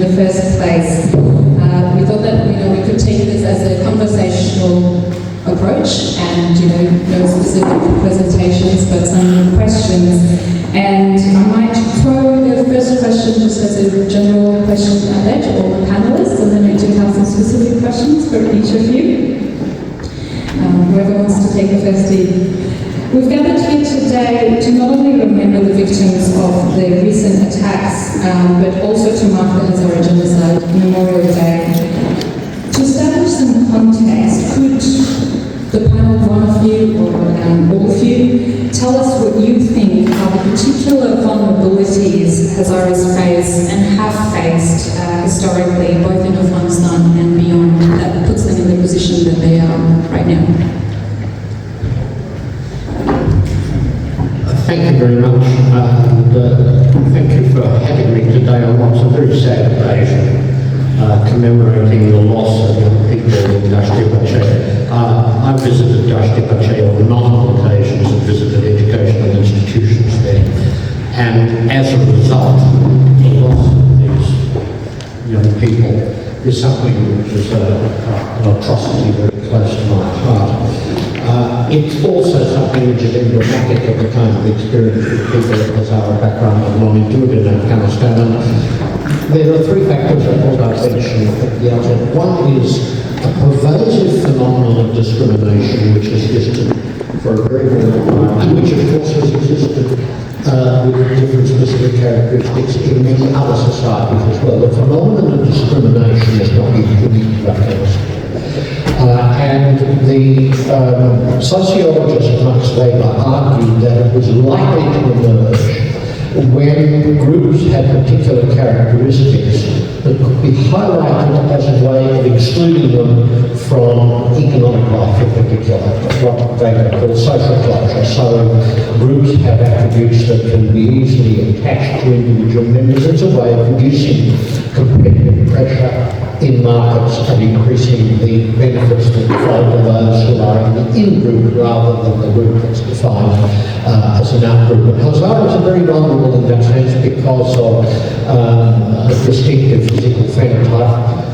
the first place. We thought that we could take this as a conversational approach, and no specific presentations, but some questions. And I might throw the first question just as a general question out there to all the panelists, and then we do have some specific questions for each of you. Whoever wants to take the first lead. We've gathered here today to not only remember the victims of the recent attacks, but also to mark the Hezare Genocide Memorial Day. To establish some context, could the panel, one of you or all of you, tell us what you think are the particular vulnerabilities Hazaras face and have faced historically, both in Afghanistan and beyond, that puts them in the position that they are right now? Thank you very much, and thank you for having me today on what's a very sad occasion, commemorating the loss of young people in Dasht-e-Bache. I visited Dasht-e-Bache on multiple occasions and visited educational institutions there, and as a result, the loss of these young people is something which is an atrocity very close to my heart. It's also something which is emblematic of the kind of experience with people of Hazara background and long endured in Afghanistan. And there are three factors I thought I'd mention at the outset. One is a pervasive phenomenon of discrimination which has existed for a very, very long time, and which of course has existed with different specific characteristics in many other societies as well. The phenomenon of discrimination is not unique to Afghanistan. And the sociologist Max Weber argued that it was likely to emerge when groups had particular characteristics that could be highlighted as a way of excluding them from economic life in particular, what they call social culture. So groups have attributes that can be easily attached to individual members. It's a way of reducing competitive pressure in markets and increasing the benefits that flow to those who are in the in-group rather than the group that's defined as an out-group. And Hazaras are very vulnerable in that sense because of a distinctive physical phenotype.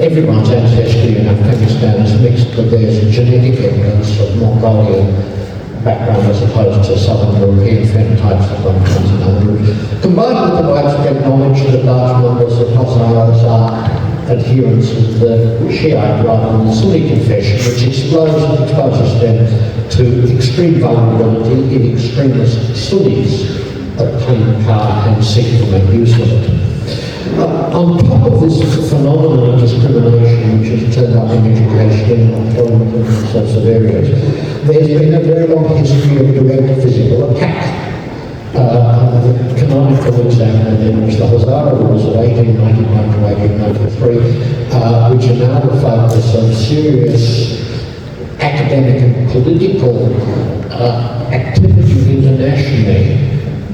Everyone's ancestry in Afghanistan is mixed, but there's genetic evidence of Mongolian background as opposed to Southern European phenotypes that one finds in other groups. Combined with the widespread knowledge that large numbers of Hazaras are adherents of the Shiite rather than the Sunni confession, which exposes them to extreme vulnerability in extremist Sunnis obtain power and seek to make use of it. On top of this phenomenon of discrimination, which has turned up in education, employment, and all sorts of areas, there's been a very long history of direct physical attack. The canonical example then was the Hezare Wars of 1891 to 1893, which are now the focus of serious academic and political activity internationally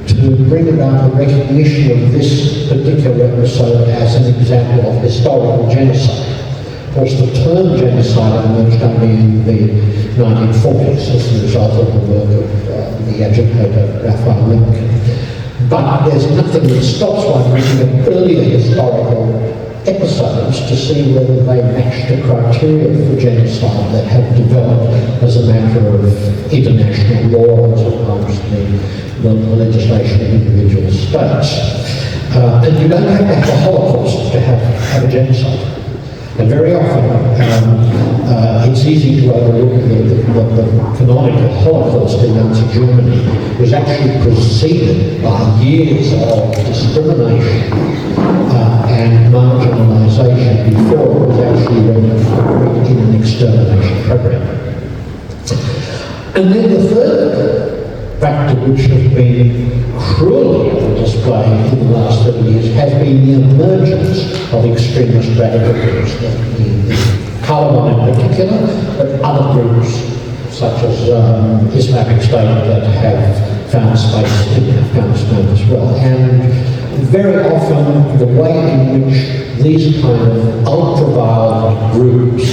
to bring about the recognition of this particular episode as an example of historical genocide. Of course, the term genocide emerged only in the 1940s as a result of the work of the agitator Raphael Lemkin. But there's nothing that stops one reading at earlier historical episodes to see whether they match the criteria for genocide that have developed as a matter of international law as opposed to the legislation of individual states. And you don't have to have a Holocaust to have a genocide. And very often it's easy to overlook the canonical Holocaust in Nazi Germany was actually preceded by years of discrimination and marginalisation before it was actually rendered in an extermination program. And then the third factor which has been cruelly on display in the last 30 years has been the emergence of extremist radical groups, the Taliban in particular, but other groups such as Islamic State that have found space in Afghanistan as well. And very often the way in which these kind of ultra-violent groups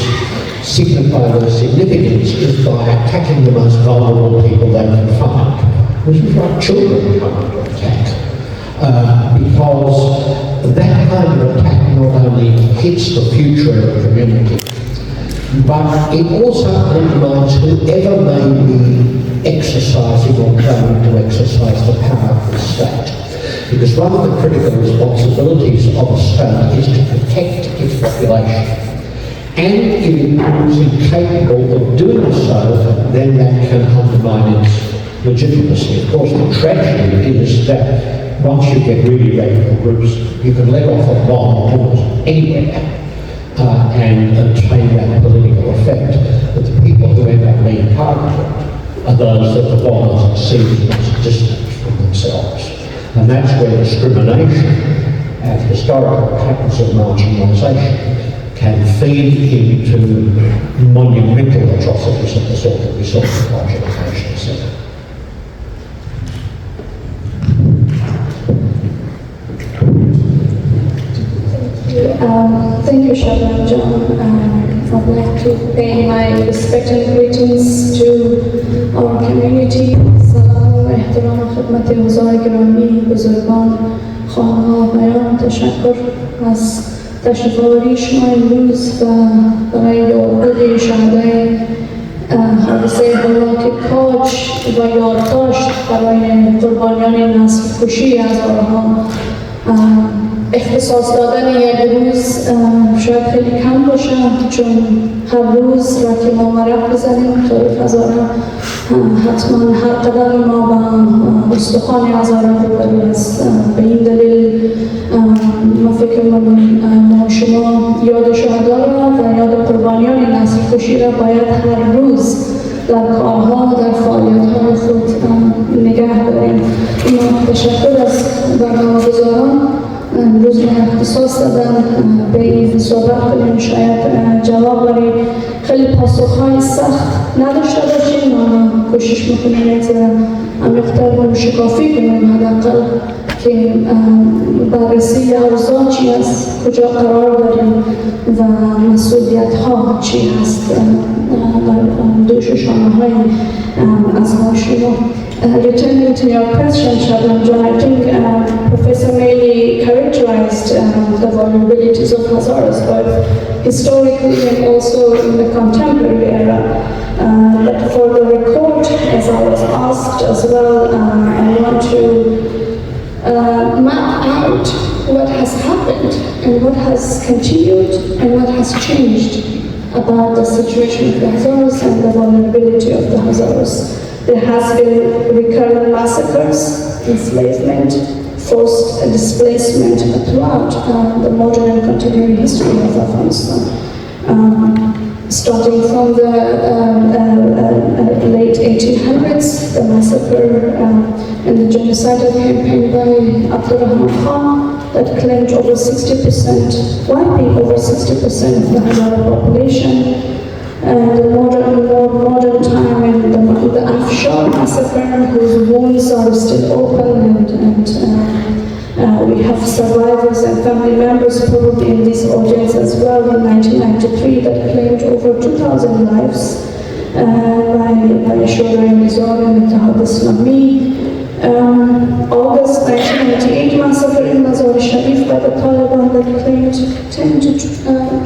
signify their significance is by attacking the most vulnerable people they can find, which is like children come under attack, because that kind of attack not only hits the future of the community, but it also undermines whoever may be exercising or claiming to exercise the power of the state. Because one of the critical responsibilities of a state is to protect its population. And if it proves incapable of doing so, then that can undermine its legitimacy. Of course, the tragedy is that once you get really radical groups, you can let off a bomb almost anywhere and obtain that political effect. But the people who end up being targeted are those that the bombers see as distant from themselves. And that's where discrimination and historical patterns of marginalisation can feed into monumental atrocities of the sort that we saw in the College Education Centre. Thank you, Shahram John. I'd like to pay my respect and greetings to our community. سلام و احترام خدمت هزار گرامی، بزرگان، خانم‌ها و آقایان. تشکر از تشریف آوری شما امروز و برای یادبود شهدای حادثه هلاک کاج و یادداشت برای قربانیان نسل کشی هزارها. اختصاص دادن یک روز شاید خیلی کم باشه، چون هر روز را که ما مرق بزنیم تاریخ هزاره حتما هر قدم ما با استخوان هزاره روبرو است. به این دلیل ما فکر ما شما یاد شهدا را و یاد قربانیان نسل کشی را باید هر روز در کارها در فعالیت‌های خود نگه داریم. تشکر از برنامه‌گذاران امروز من اختصاص دادن به این صحبت کنیم. شاید جواب برای خیلی پاسخ‌های سخت نداشته باشیم، ما کوشش میکنیم یک عمیق‌تر و شکافی کنیم، حداقل که بررسی اوضاع چی است، کجا قرار داریم و مسئولیت‌ها چی هست بر دوش شانه‌های از ما شما. Returning to your question, Shahram John, I think Professor Meili characterized the vulnerabilities of Hazaras both historically and also in the contemporary era. But for the record, as I was asked as well, I want to map out what has happened and what has continued and what has changed about the situation of the Hazaras and the vulnerability of the Hazaras. There has been recurrent massacres, enslavement, forced displacement throughout the modern and contemporary history of Afghanistan. Starting from the late 1800s, the massacre and the genocidal campaign by Abdurrahman Khan that claimed over 60%, wiping over 60% of the Hazara population. The more modern time and the Afshar massacre, whose wounds are still open, and we have survivors and family members probably in this audience as well in 1993 that claimed over 2,000 lives by Shura and Hezare and Ittihad Islami. August 1998 massacre in Mazar Sharif by the Taliban that claimed 10 to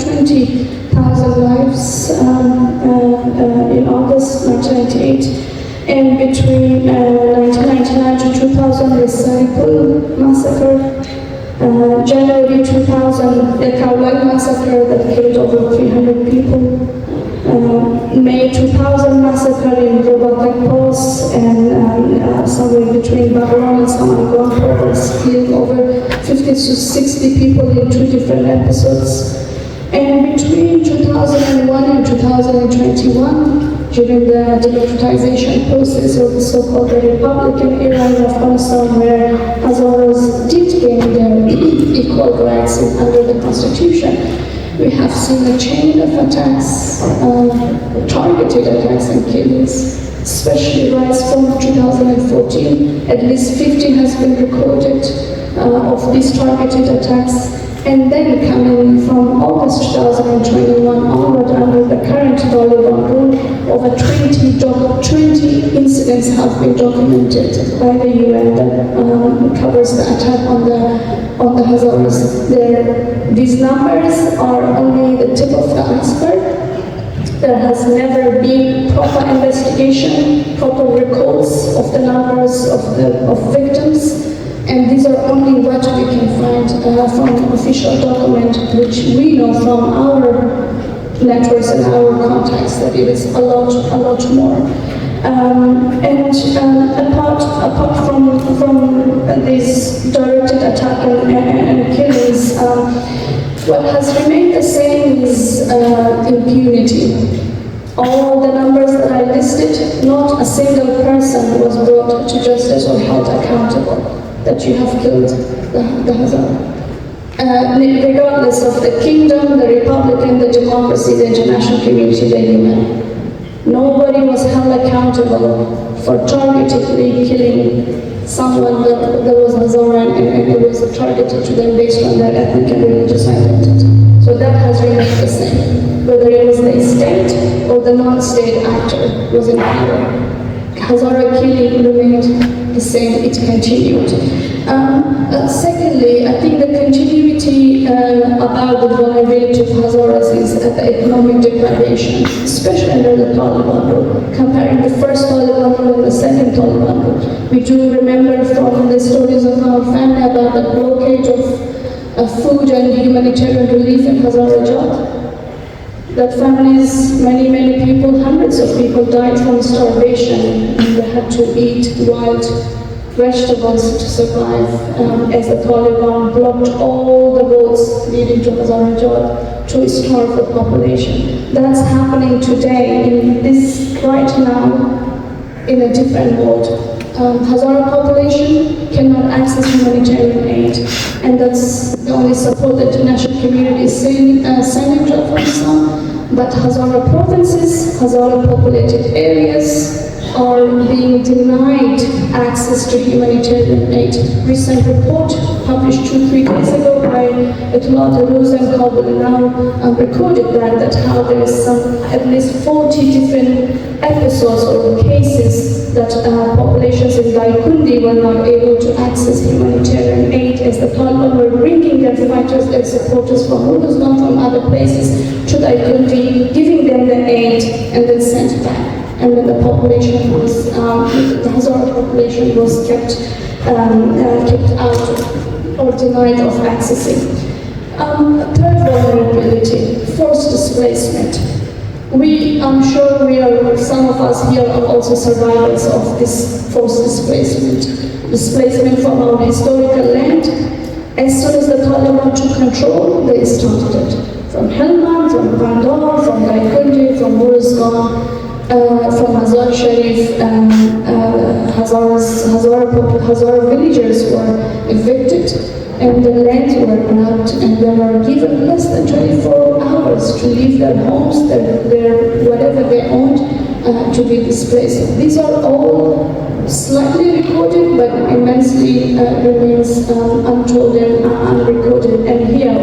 20,000 lives in August 1998. And between 1999 to 2000, the Saripul massacre, January 2000, the Kaulal massacre that killed over 300 people, May 2000 massacre in Robatak Pass, and somewhere between Bahrain and Samarkand province, killing over 50 to 60 people in 2 different episodes. And between 2001 and 2021, during the democratization process of the so-called Republican era in Afghanistan, where Hazaras did gain their equal rights under the constitution, we have seen a chain of attacks, targeted attacks and killings, especially rise from 2014. At least 50 has been recorded of these targeted attacks. And then coming from August 2021 onward, under the current Taliban rule, over 20 incidents have been documented by the UN that covers the attack on the Hazaras. These numbers are only the tip of the iceberg. There has never been proper investigation, proper records of the numbers of victims, and these are only what we can find from official document, which we know from our networks and our contacts that it is a lot more. Apart from this directed attack and killings, what has remained the same is impunity. All the numbers that I listed, not a single person was brought to justice or held accountable that you have killed the Hazara. Regardless of the kingdom, the republic, the democracy, the international community, the UN. Nobody was held accountable for targetedly killing someone that was Hazara and it was targeted to them based on their ethnic and religious identity. So that has remained the same. Whether it was the state or the non-state actor was in power. Hazara killing remained the same, it continued. Secondly, I think the continuity about the vulnerability of Hazaras is at the economic deprivation, especially under the Taliban rule. Comparing the first Taliban rule and the second Taliban rule, we do remember from the stories of our family about the blockade of food and humanitarian relief in Hazarajat. That families, many people, hundreds of people died from starvation and they had to eat wild vegetables to survive as the Taliban blocked all the roads leading to Hazarajat to starve the population. That's happening today in this right now in a different world. Hazara population cannot access humanitarian aid, and that's the only support that the international community is sending to Afghanistan. But Hazara provinces, Hazara populated areas are being denied access to humanitarian aid. Recent report published 2-3 days ago by Etilat and Qurbaniyan recorded that how there is at least 40 different episodes or cases that populations in Daikundi were not able to access humanitarian aid as the Taliban were bringing their fighters, their supporters from Urduzgan, from other places to Daikundi, giving them the aid and then sent back. And then the population was, the Hazara population was kept out or denied of accessing. Third vulnerability, forced displacement. I'm sure some of us here are also survivors of this forced displacement. Displacement from our historical land. As soon as the Taliban took control, they started it. From Helmand, from Bandar, from Daikundi, from Urduzgan, from Mazar Sharif, Hazara villagers were evicted and the lands were grabbed and they were given less than 24 hours to leave their homes, their whatever they owned, to be displaced. These are all slightly recorded but immensely remains untold and unrecorded. And here,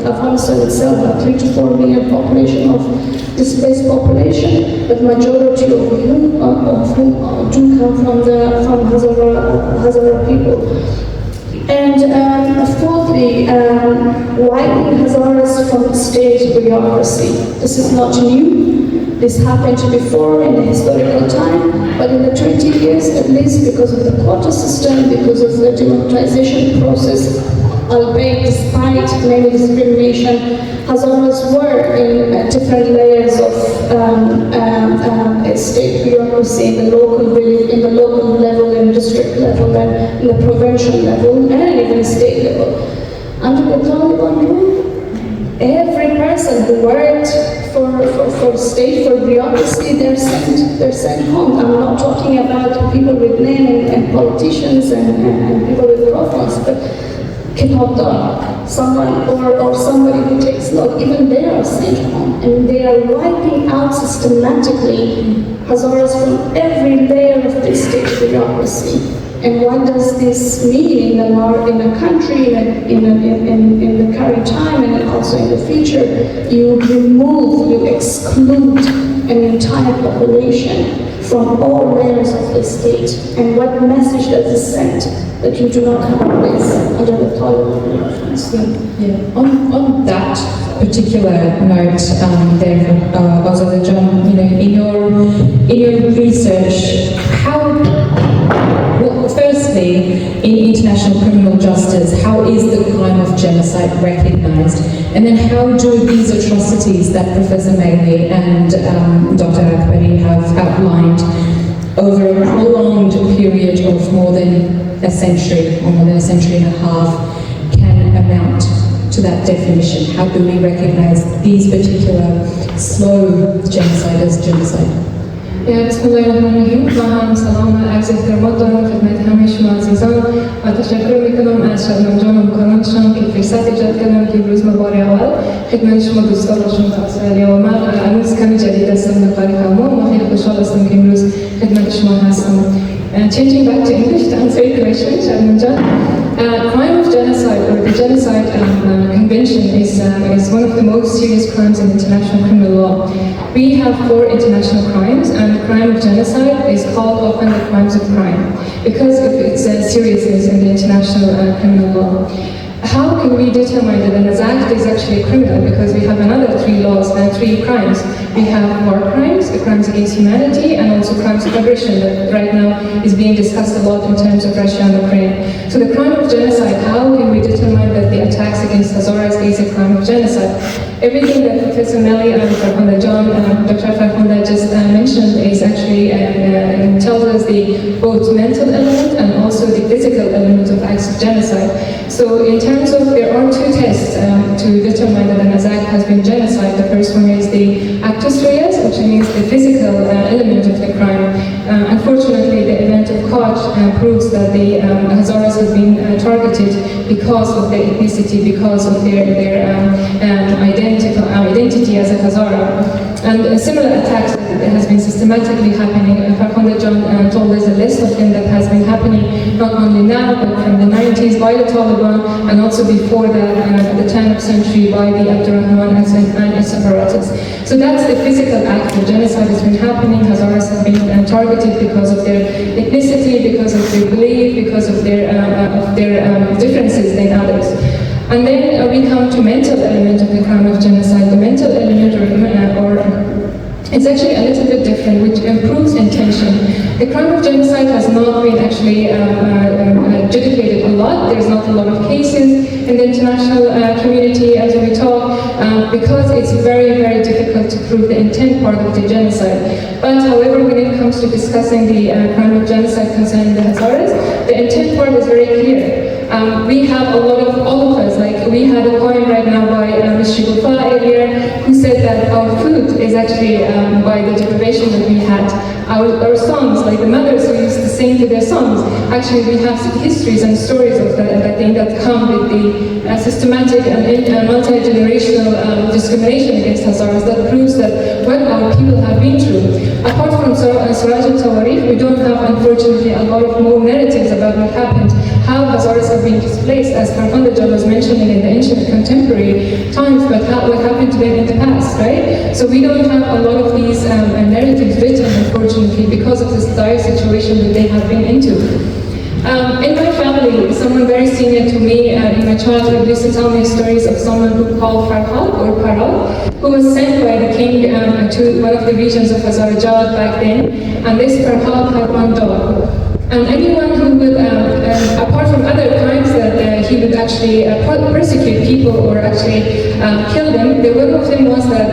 Afghanistan itself, a 3 to 4 million population of displaced population, but majority of whom do come from Hazara people. And fourthly, wiping Hazaras from state bureaucracy. This is not new. This happened before in the historical time, but in the 20 years at least, because of the quota system, because of the democratization process, albeit despite many discrimination, Hazaras were in different layers of state bureaucracy in the local level, in district level, and in the provincial level, and even state level. Under the Taliban rule, every person who worked for state, for bureaucracy, they're sent home. I'm not talking about people with name and politicians and people with profiles, but kitabdar, someone or somebody who takes log, even they are sent home, and they are wiping out systematically Hazaras from every layer of the state bureaucracy. And what does this mean in a country, in the current time and also in the future? You remove, you exclude an entire population from all layers of the state. And what message does this send? That you do not have a place under the tolerable reference. Yeah. On that particular note, there, John, in your research, firstly, in international criminal justice, how is the crime of genocide recognized? And then how do these atrocities that Professor Magley and Dr. Akbari have outlined over a prolonged period of more than a century, or more than a century and a half, can amount to that definition? How do we recognize these particular slow genocide as genocide? بسم الله الرحمن الرحیم. با هم سلام عرض احترامات دارم خدمت همه شما عزیزان و تشکر میکنم از شادمان جان و همکارانشان که فرصت ایجاد کردن که امروز ما بار اول خدمت شما دوستان و شما استرالیا و من هنوز کمی جدید هستم در تاریخ ما خیلی خوشحال هستم که امروز خدمت شما هستم. Changing back to English to answer your question, Shadman John. Crime of genocide, or the Genocide Convention, is one of the most serious crimes in international criminal law. We have 4 international crimes, and the crime of genocide is called often the crimes of crime because of its seriousness in the international criminal law. How can we determine that an act is actually a criminal? Because we have another 3 laws and 3 crimes. We have war crimes, the crimes against humanity, and also crimes of aggression that right now is being discussed a lot in terms of Russia and Ukraine. So the crime of genocide, how can we determine that the attacks against Hazaras is a crime of genocide? Everything that Professor Melly and Dr. Farhanda just mentioned is actually tells us the both mental element and also the physical element of acts of genocide. So in terms of, there are 2 tests to determine that an act has been genocide. The first one is the actus reus, which means the physical element of the crime. Unfortunately, the event of Koch proves that the Hazaras have been targeted because of their ethnicity, because of their identity as a Hazara. And similar attacks that has been systematically happening. Farhanda John told us a list of them that has been happening not only now, but from the 90s by the Taliban, and also before that, at the 10th century by the Abdurrahman and its separatists. So that's the physical act of genocide that's been happening. Hazaras have been targeted because of their ethnicity, because of their belief, because of their differences than others. And then we come to mental element of the crime of genocide. The mental element, or it's actually a little bit different, which improves intention. The crime of genocide has not been actually adjudicated a lot. There's not a lot of cases in the international community as we talk, because it's very, very difficult to prove the intent part of the genocide. But however, when it comes to discussing the crime of genocide concerning the Hazaras, the intent part is very clear. We have a lot of, all of us, like we had a poem right now by Ms. Shigufa earlier, who said that our food is actually by the deprivation that we had. Our songs, like the mothers who used to sing to their songs, actually we have histories and stories of that thing that come with the systematic and multi-generational discrimination against Hazaras that proves that what our people have been through. Apart from Suraj al-Tawarikh, we don't have, unfortunately, a lot of more narratives about what happened, how Hazaras have been displaced, as Farhanda was mentioning in the ancient contemporary times, but what happened to them in the past, right? So we don't have a lot of these narratives written, unfortunately, because of this dire situation that they have been into. In my family, someone very senior to me in my childhood used to tell me stories of someone who called Farhad or Parad, who was sent by the king to one of the regions of Azerbaijan back then, and this Farhad had 1 dog. And anyone who would, apart from other crimes that he would actually persecute people or actually kill them, the one of them was that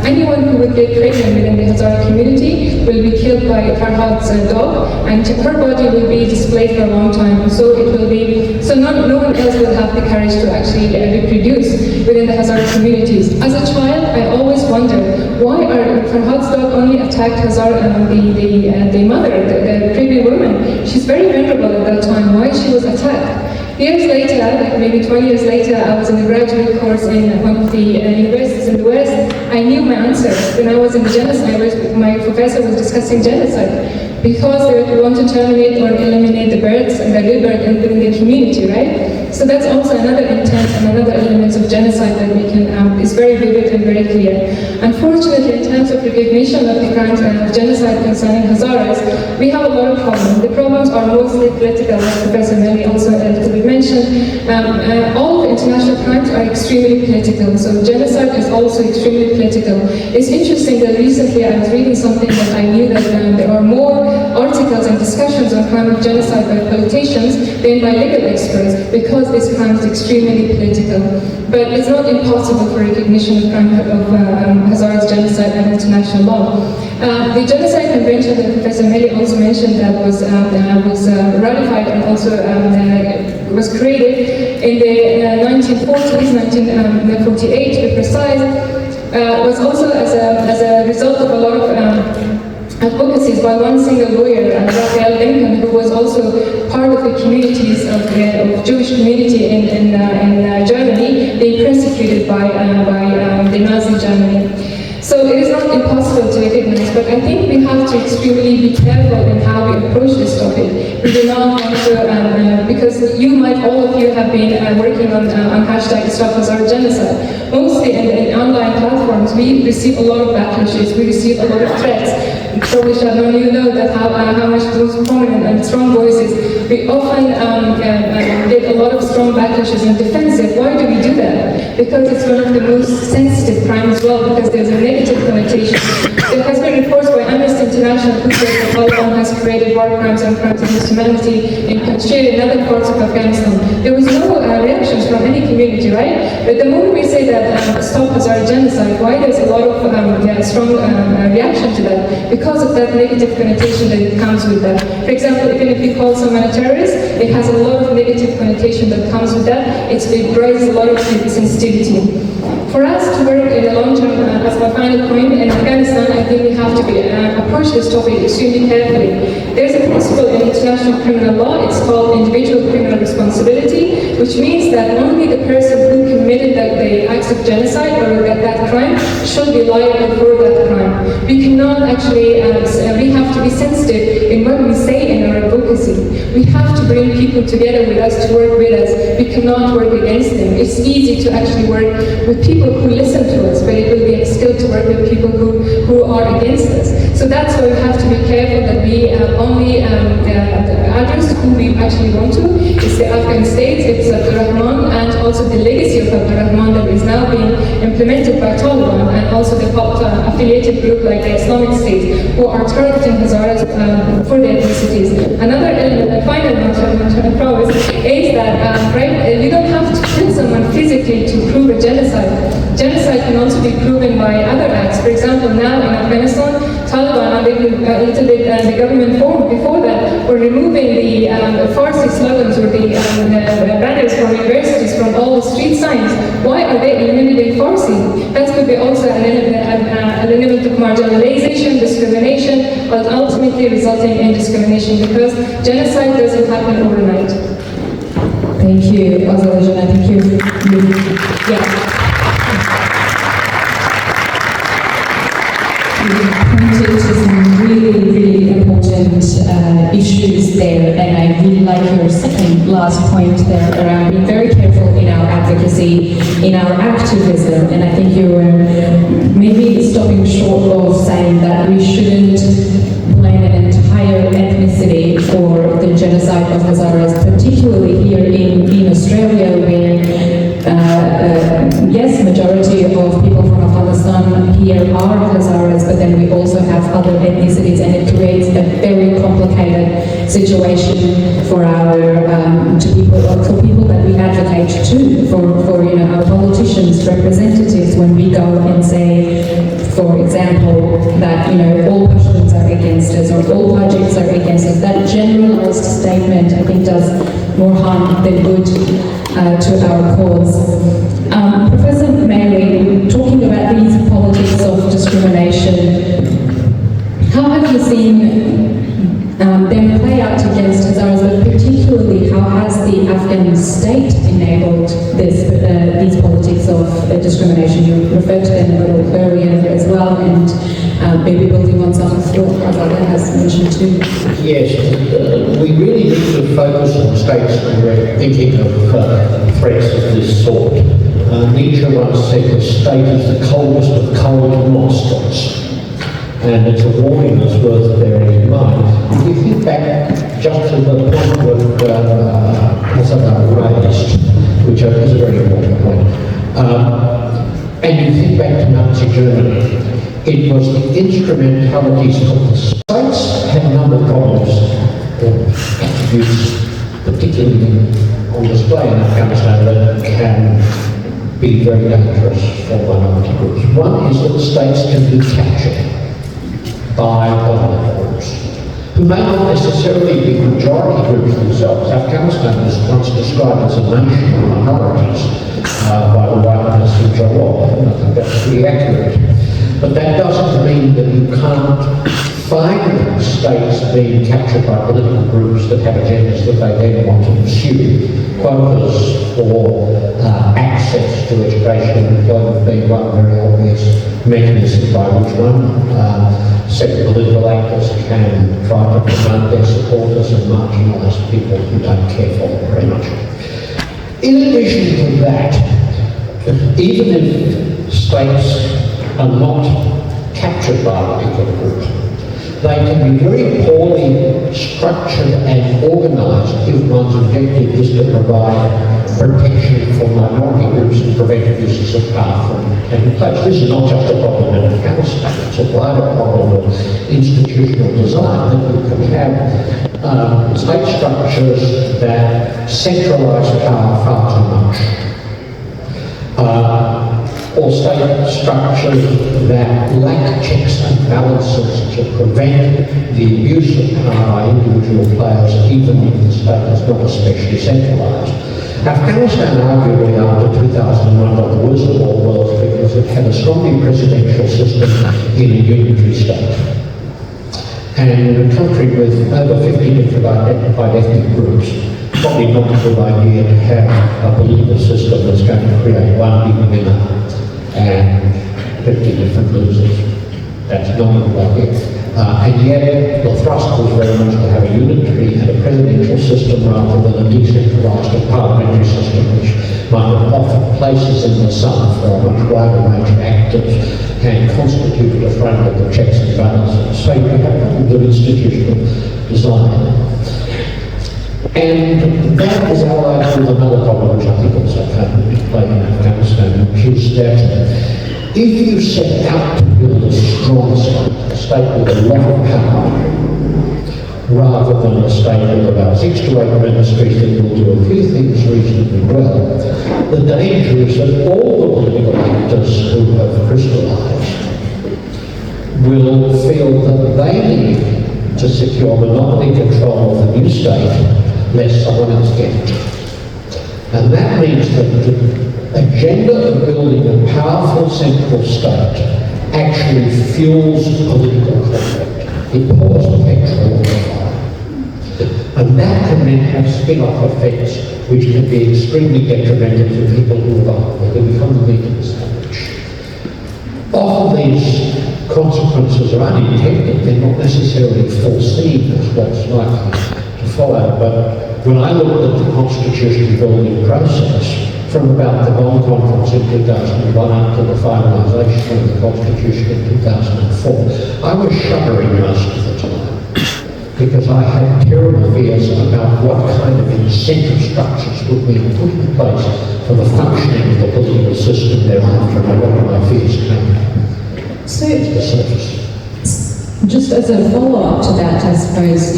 anyone who would get pregnant within the Hazara community will be killed by Farhad's dog, and her body will be displayed for a long time. So it will be, so no one else will have the courage to actually reproduce within the Hazara communities. As a child, I always wondered, why are Farhad's dog only attacked Hazara, the mother, the pregnant woman? She's very venerable at that time. Why she was attacked? Years later, like maybe 20 years later, I was in a graduate course in one of the universities in the West. I knew my answer. When I was in the genocide, my professor was discussing genocide because they want to terminate or eliminate the births and the rebirth within the community, right? So that's also another intent and another element of genocide that we can, is very vivid and very clear. Unfortunately, in terms of recognition of the crimes of genocide concerning Hazaras, we have a lot of problems. The problems are mostly political, as Professor Melly also a little bit mentioned. All of international crimes are extremely political, so genocide is also extremely political. It's interesting that recently I was reading something that I knew that there are more articles and discussions on crime of genocide by politicians than by legal experts, because this crime is extremely political. But it's not impossible for recognition of crime of Hazaras genocide under international law. The Genocide Convention that Professor Melly also mentioned that was ratified and also was created in the 1940s, 1948 to be precise, was also as a result of a lot of advocacies by one single lawyer, Raphael Lincoln, who was also part of the communities of Jewish community in Germany, being persecuted by the Nazi Germany. So it is not impossible to recognize, but I think we have to extremely be careful in how we approach this topic. We do not want to, because all of you have been working on hashtag Stop Hazara Genocide. Mostly in online platforms, we receive a lot of backlashes, we receive a lot of threats. Probably Shadman, you know that how much those prominent and strong voices, we often get a lot of strong backlashes and defensive. Why do we do that? Because it's one of the most sensitive crimes as well, because there's a negative connotation. There has been reports by Amnesty International who says that Taliban has created war crimes and crimes against humanity in Kashmir and other parts of Afghanistan. There was no reactions from any community, right? But the moment we say that Stop Hazara Genocide, why there's a lot of strong reaction to that? Because of that negative connotation that it comes with that. For example, even if we call someone a terrorist, it has a lot of negative connotation that comes with that. It raises a lot of sensitivity. For us to work in the long term, as my final point, in Afghanistan, I think we have to approach this topic extremely carefully. There's a principle in international criminal law, it's called individual criminal responsibility, which means that only the person who committed the acts of genocide or that crime should be liable for that crime. We cannot actually, we have to be sensitive in what we say in our advocacy. We have to bring people together with us to work with us. We cannot work against them. It's easy to actually work with people who listen to us, but it will be a skill to work with people who are against us. So that's why we have to be careful that we only address who we actually want to. It's the Afghan states, it's Abdurrahman, and also the legacy of Abdurrahman that is now being implemented by Taliban, and also the affiliated group like the Islamic State, who are targeting Hazaras for their ethnicities. Another element, and final one I promise, is that you don't have to kill someone physically to prove a genocide. Genocide can also be proven by other acts. For example, now in Afghanistan, Taliban, a little bit the government formed before that, were removing the Farsi slogans or the banners from universities from all the street signs. Why are they eliminating Farsi? That could be also an element of marginalization, discrimination, but ultimately resulting in discrimination, because genocide doesn't happen overnight. Thank you, Azerbaijana. Thank you. You pointed to some really important issues there, and I really like your second last point there around being very careful in our advocacy, in our activism, and I think you were maybe stopping short of saying that we shouldn't blame an entire ethnicity for the genocide of Hazaras, particularly here in Australia, where yes, majority of people from Afghanistan here are Hazaras, but then we also have other ethnicities, and it creates a very complicated situation for people that we advocate to, for our politicians, representatives, when we go and say, for example, that all Pashtuns are against us or all Tajiks are against us. That generalized statement, I think, does more harm than good to our cause. Professor Mary, talking about these politics of discrimination, how have you seen them play out against Hazaras, but particularly how has the the Afghan state enabled these politics of discrimination. You referred to them a little earlier as well, and maybe building on some of what Hezare has mentioned too. Yes, we really need to focus on states when we're thinking of threats of this sort. Nietzsche once said the state is the coldest of cold monsters. And it's a warning that's worth bearing in mind. If you think back just to the point that Hezare raised, which is a very important point, and you think back to Nazi Germany, it was the instrumentalities of the states had a number of problems or attributes, particularly on display in Afghanistan, that can be very dangerous for minority groups. One is that the states can be captured by violent groups, who may not necessarily be majority groups themselves. Afghanistan was once described as a nation of minorities by the white Minister Jawad, and I think that's pretty accurate. But that doesn't mean that you can't find states being captured by political groups that have agendas that they then want to pursue. Quotas for access to education and employment being one very obvious mechanism by which one set political actors can try to promote their supporters and marginalise people who don't care for them very much. In addition to that, even if states are not captured by a particular group, they can be very poorly structured and organised if one's objective is to provide protection for minority groups and prevent abuses of power from taking place. This is not just a problem in Afghanistan, it's a wider problem of institutional design, that you can have state structures that centralise power far too much. Or state structures that lack checks and balances to prevent the abuse of power by individual players, even if the state is not especially centralised. Afghanistan arguably after 2001 got the worst of all worlds because it had a strongly presidential system in a unitary state. And a country with over 50 different identified ethnic groups, probably not a good idea to have a political system that's going to create one big winner and 50 different losers. That's not a good idea. And yet the thrust was very much to have a unitary and a presidential system rather than a decentralised and parliamentary system, which might have offered places in the sun for a much wider range of actors and constituted a framework of checks and balances. So you have problems of institutional design. And that is allied with another problem which I think also came into play in Afghanistan, which is that if you set out to build a strong state, a state with a lot of power, rather than a state with about 6 to 8 ministries that will do a few things reasonably well, the danger is that all the political actors who have crystallised will feel that they need to secure monopoly control of the new state lest someone else get it. And that means that the agenda of building a powerful central state actually fuels political conflict. It pours petrol on the fire. And that can then have spin-off effects which can be extremely detrimental to people who become the meat of the sandwich. Often these consequences are unintended, they're not necessarily foreseen as what's likely to follow. But when I looked at the constitution building process, from about the Bonn Conference in 2001 up to the finalisation of the Constitution in 2004, I was shuddering most of the time because I had terrible fears about what kind of incentive structures would be put in place for the functioning of the political system thereafter, and a lot of my fears came to the surface. Just as a follow-up to that, I suppose,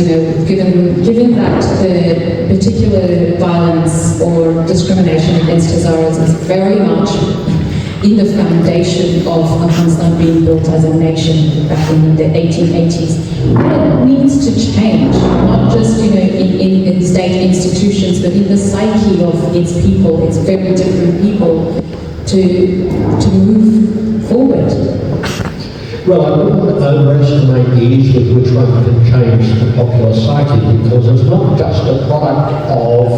given that the particular violence or discrimination against Hazaras is very much in the foundation of Afghanistan being built as a nation back in the 1880s, what needs to change, not just in state institutions, but in the psyche of its people, its very different people, to move forward? Well, I wouldn't overestimate the ease with which one can change the popular psyche, because it's not just a product of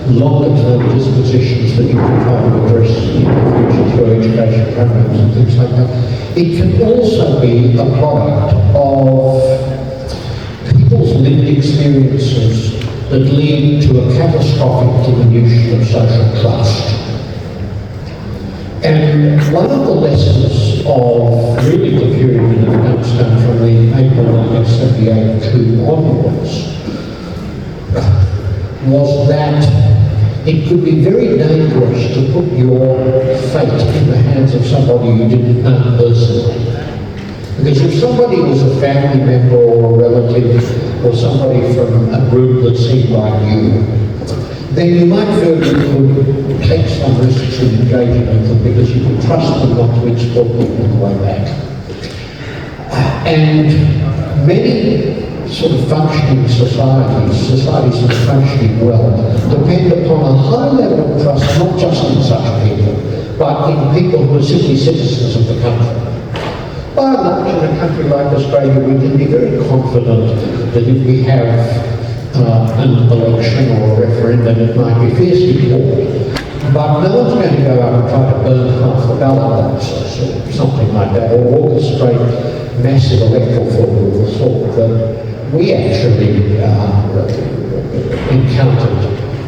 longer-term dispositions that you can try to address in the future through education programs and things like that. It can also be a product of people's lived experiences that lead to a catastrophic diminution of social trust. And one of the lessons of really the period in Afghanistan from the April 1978 coup onwards was that it could be very dangerous to put your fate in the hands of somebody you didn't know personally. Because if somebody was a family member or a relative or somebody from a group that seemed like you, then you might feel you could take some risks in engaging with them because you could trust them not to exploit you on the way back. And many sort of functioning societies that are functioning well, depend upon a high level of trust, not just in such people, but in people who are simply citizens of the country. By and large, in a country like Australia, we can be very confident that if we have an election or a referendum, it might be fiercely fought. But no one's going to go out and try to burn half the ballot boxes or something like that, or orchestrate massive electoral fraud of the sort that we actually encountered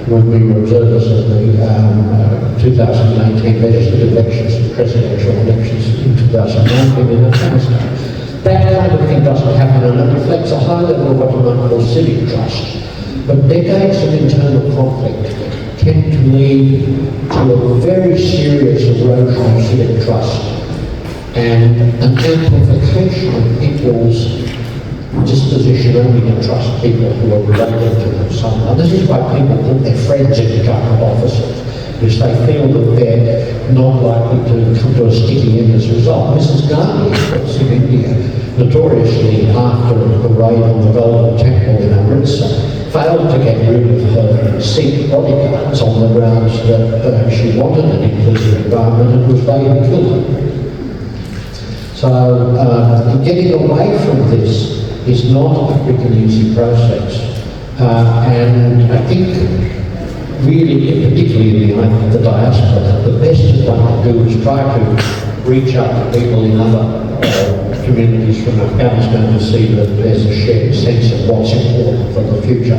when we were observers of the 2018 legislative elections and presidential elections in 2019 in Afghanistan. That kind of thing doesn't happen, and it reflects a high level of what you might call civic trust. But decades of internal conflict tend to lead to a very serious erosion of civic trust and an amplification of people's disposition only to trust people who are related to them somehow. This is why people put their friends in government offices, because they feel that they're not likely to come to a sticky end as a result. Mrs. Gandhi, of course, in India, notoriously after the raid on the Golden Temple in Amritsar, failed to get rid of her Sikh bodyguards on the grounds that she wanted an inclusive environment and was they who killed her. So getting away from this is not a quick and easy process. And I think really, particularly in the diaspora, the best that one can do is try to reach out to people in other communities from Afghanistan to see that there's a shared sense of what's important for the future.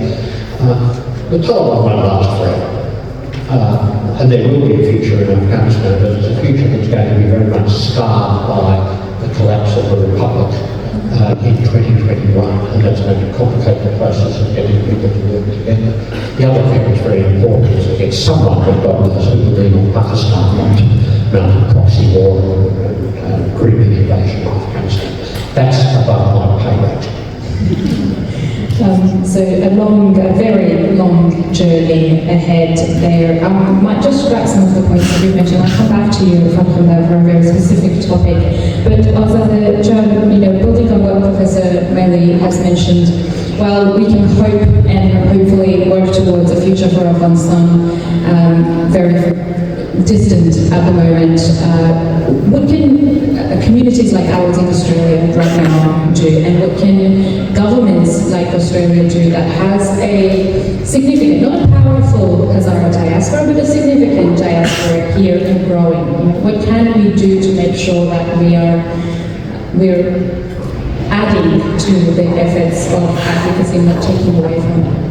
The Taliban won't last forever. And there will be a future in Afghanistan, but it's a future that's going to be very much scarred by the collapse of the Republic in 2021, and that's going to complicate the process of getting people to work together. The other thing that's very important is to get someone who God knows who believe in Pakistan not mounted proxy war and creeping invasion of Afghanistan. That's above my pay rate. So a very long journey ahead there. I might just scrap some of the points that you mentioned. I'll come back to you if I come back for a very specific topic. But also the German, building on what Professor Melly has mentioned, well, we can hope and hopefully work towards a future for Afghanistan, very distant at the moment. What can communities like ours in Australia right now do, and what can governments like Australia do that has a significant, not a powerful Hezara diaspora, but a significant diaspora here and growing? What can we do to make sure that we're adding to the efforts of advocacy, not taking away from it?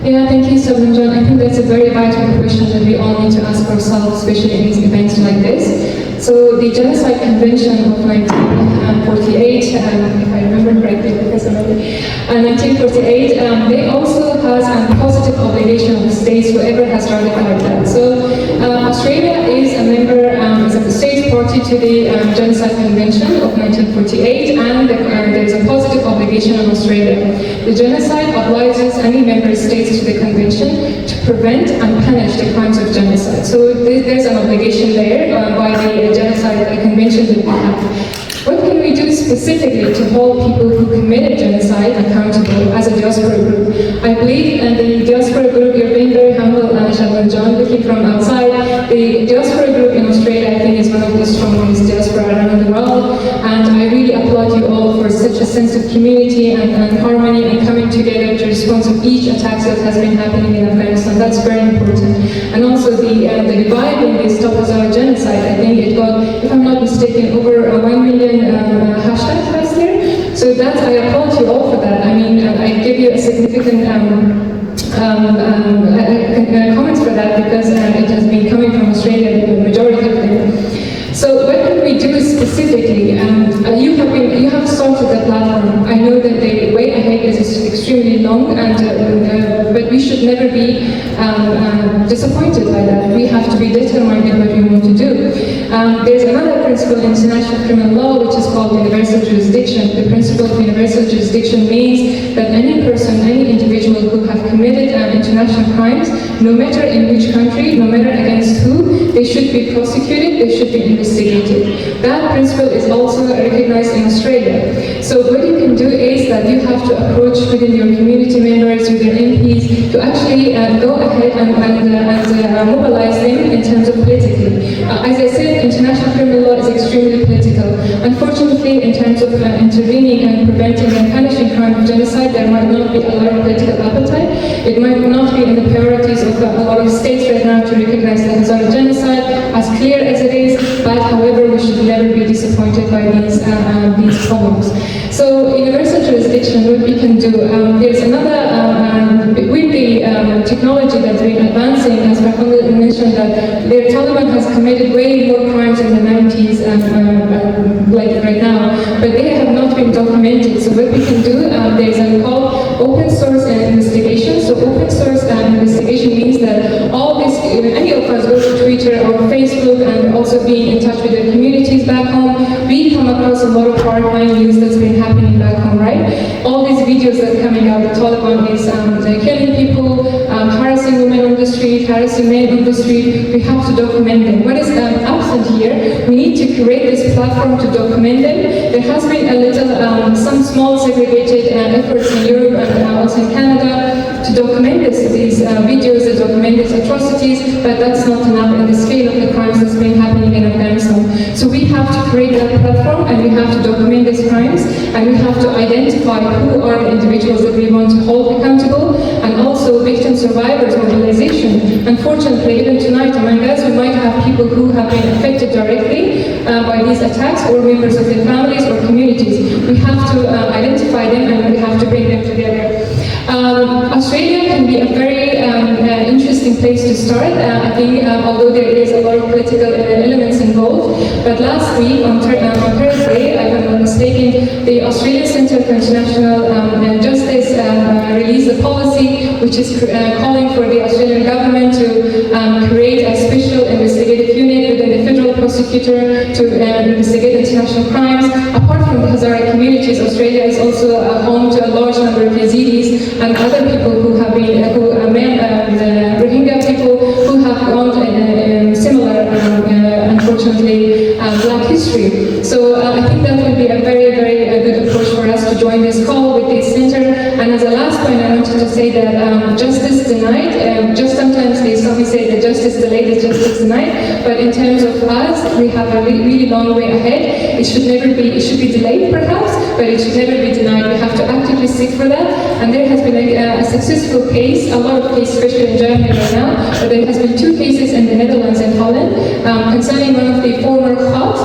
Yeah, thank you so much, John. I think that's a very vital question that we all need to ask ourselves, especially in events like this. So the Genocide Convention of 1948, if I remember correctly, Professor Melly, 1948, they also has a positive obligation of the states, whoever has ratified that. So Australia is a member, is a state party to the Genocide Convention of 1948, and there is a positive obligation on Australia. The genocide obliges any member states to the convention to prevent and punish the crimes of genocide. So there's an obligation there by the Genocide Convention that we have. What can we do specifically to hold people who committed genocide accountable as a diaspora group? I believe in the diaspora group, you're being very humble, Shaman John, looking from outside. The diaspora group in Australia, I think, is one of the strongest diaspora around the world, and I really applaud you all for such a sense of community and harmony and coming together to response of each attack that has been happening in Afghanistan. That's very important. And also the divide in the Stop Hezare genocide, I think it got, if I'm not mistaken, over 1 million hashtags last year. So that, I applaud you all for that. I mean, I give you a significant comments for that, because it has been coming from Australia, the majority of them. So what can we do specifically? You have started the platform. I know that the way ahead is extremely long, but we should never be disappointed by that. We have to be determined in what we want to do. There's another principle in international criminal law which is called universal jurisdiction. The principle of universal jurisdiction means that any person, any individual who have committed international crimes, no matter in which country, no matter against who, they should be prosecuted, they should be investigated. That principle is also recognized in Australia. So what you can do is that you have to approach within your community members, with your MPs, to actually go ahead and mobilize them in terms of politically. As I said, international criminal law is extremely political. Unfortunately, in terms of intervening and preventing and punishing crime of genocide, there might not be a lot of political appetite. It might not be in the priorities of a lot of states right now to recognize the Hezare genocide, as clear as it is, but however, we should never be disappointed by these problems. So universal jurisdiction, what we can do, there's another, with the technology that's been advancing, as Farhad mentioned, that the Taliban has committed way more crimes in the 90s, like right now, but they have not been documented. So what we can do, there's a called open source investigation. So open source investigation means that all this, any of us go to Twitter or Facebook and also being in touch with their communities back home, we come across a lot of hard-line news that's been happening back home, right? All these videos that are coming out, the Taliban is killing people, harassing women on the street, harassing men on the street. We have to document them. What is absent here? We need to create this platform to document them. There has been a little, some small segregated efforts in Europe and also in Canada to document these videos, to document these atrocities, but that's not enough in the scale of the crimes that's been happening in Afghanistan. So we have to create that platform, and we have to document these crimes, and we have to identify who are the individuals that we want to hold accountable, and also victim survivors mobilization. Unfortunately, even tonight among us, we might have people who have been affected directly by these attacks, or members of their families or communities. We have to identify them, and we have to bring them together. Australia can be a very interesting place to start. I think, although there is a lot of political elements involved, but last week on Thursday, if I'm not mistaken, the Australian Centre for International Justice released a policy which is calling for the Australian government to create a special investigative unit within the federal prosecutor to investigate international crimes. Apart from the Hezare communities, Australia is also home to a large number of Yazidis and other people who have been, the Rohingya people who have gone similar, unfortunately, black history. So I think that will be a very, very good approach for us to join this call with this center. And as a last point, I wanted to say that justice denied, just sometimes they say that justice delayed is justice denied, but in terms of us, we have a really long way ahead. It should be delayed perhaps, but it should never be denied. We have to actively seek for that. And there has been a successful case, a lot of cases, especially in Germany right now, but there has been 2 cases in the Netherlands and Holland concerning one of the former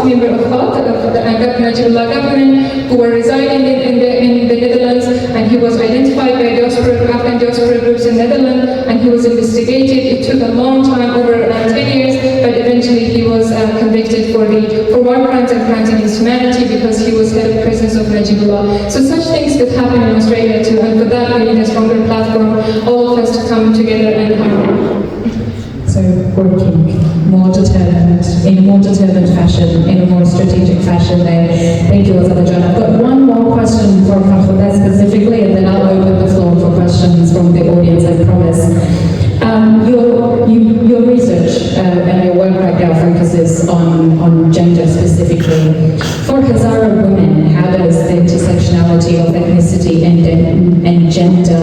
member of the Najibullah government who were residing in the Netherlands, and he was identified by Afghan diaspora groups in the Netherlands, and he was investigated. It took a long time, over 10 years, but eventually he was convicted for war crimes and crimes against humanity because he was head of presence of Najibullah. So such things could happen in Australia too, and for that we need a stronger platform, all of us to come together and So working more determined, in a more determined fashion, in a more strategic fashion there. Thank you, Azerbaijan. I've got one more question for Farhad specifically, and then I'll open the floor for questions from the audience, I promise. Your research and your work right now focuses on gender specifically. For Hezare women, how does the intersectionality of ethnicity and gender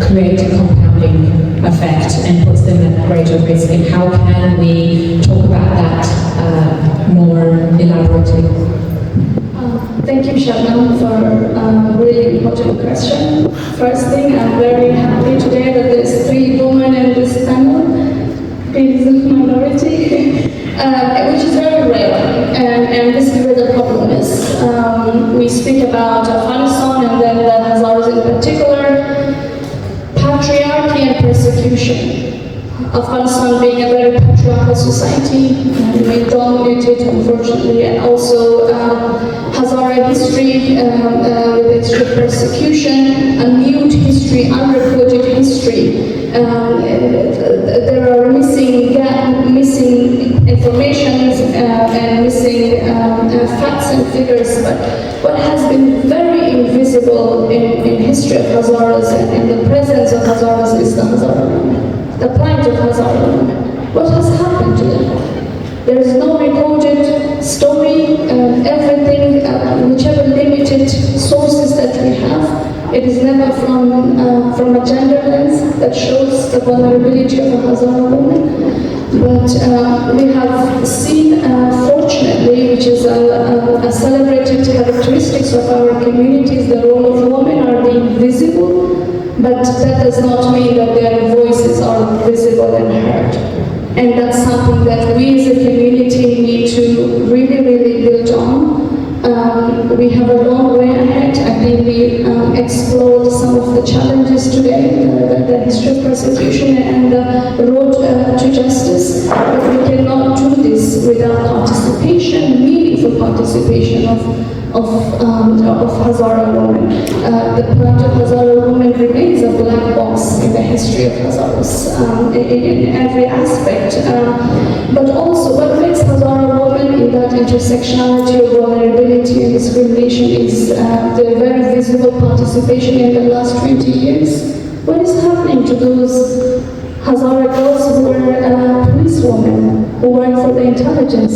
create a compounding effect and puts them at greater risk? And how can we talk about that more elaborately? Thank you, Shabnam, for a really important question. First thing, I'm very happy today that there's 3 women in this panel, being the minority, which is very rare, and this is where the problem is. We speak about Afghanistan and then the Hazaras in particular, patriarchy and persecution. Afghanistan being a very patriarchal society, we dominated, unfortunately, and also Hazara history with its persecution, a mute history, unrecorded history. There are missing information and missing facts and figures, but what has been very invisible in history of Hazaras and in the presence of Hazaras is the Hazara women. The plight of Hazara women. What has happened to them? There is no recorded story. Everything, whichever limited sources that we have, it is never from a gender lens that shows the vulnerability of a Hazara woman. But we have seen, fortunately, which is a celebrated characteristics of our communities, the role of women are being visible. But that does not mean that their voices are visible and heard. And that's something that we as a community need to really build on. We have a long way ahead. I think we explored some of the challenges today, the history of persecution and the road to justice. But we cannot do this without participation, meaningful participation of Hazara women. The plight of Hazara women remains a black box in the history of Hazaras in every aspect. But also, what makes Hazara women in that intersectionality of vulnerability and discrimination is their very visible participation in the last 20 years. What is happening to those Hazara girls who were police women, who work for the intelligence?